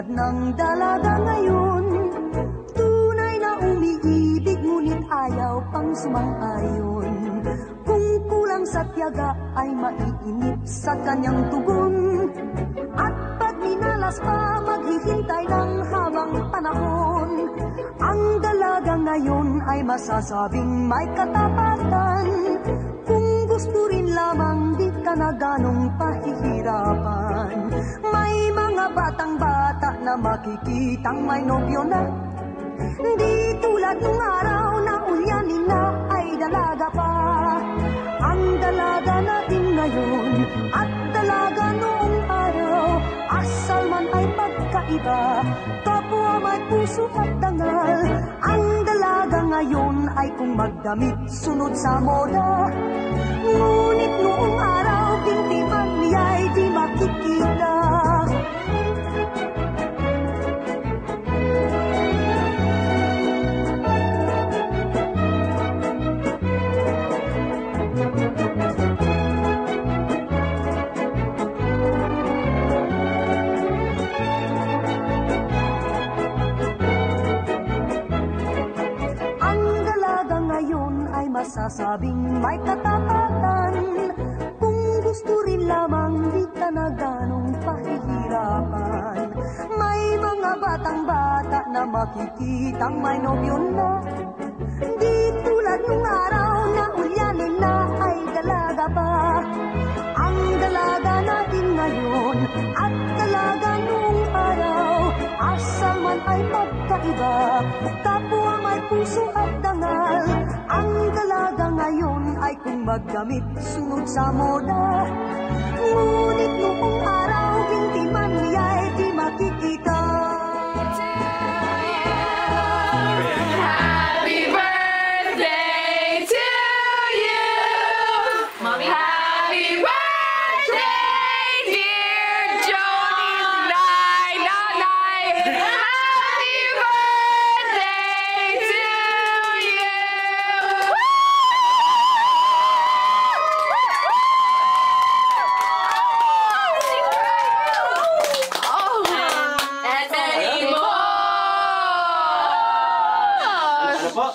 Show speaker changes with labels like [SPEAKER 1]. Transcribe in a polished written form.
[SPEAKER 1] tulad ng dalaga ngayon. Tunay na umiibig ngunit ayaw pang sumang-ayon. Kung kulang sa tiyaga ay maiinip sa kanyang tugon. At pag minalas pa maghihintay ng habang panahon. Ang dalaga ngayon ay masasabing may katapatan. Kung gusto rin lamang di ka na ganong pahihirapan. May mga batang-bata na makikitang may nobyo na. Di tulad nung araw na ulyanin na ay dalaga pa. Ang dalaga natin ngayon at dalaga noong araw, asal man ay magkaiba, kapwa may puso at dangal. Ang dalaga ngayon ay kung magdamit sunod sa moda. Ngunit noong araw, bintiman niya'y di makikita. Masasabing may katapatan. Kung gusto rin lamang di ka na ganong pahihirapan. May mga batang-bata na makikitang may nobyo na. Di tulad nung araw na ulyanin na ay dalaga pa. Ang dalaga natin ngayon at dalaga noong araw, asal man ay magkaiba, kapwa may puso at dangal. Ang dalaga ngayon ay kung magdamit sunod sa moda. Ngunit noong araw, bintiman niya'y di makikita.
[SPEAKER 2] Happy birthday to you, Mommy. Happy birthday, dear Joni. Nay, nanay. Happy birthday to you. Oh, and many more.
[SPEAKER 3] Ano po?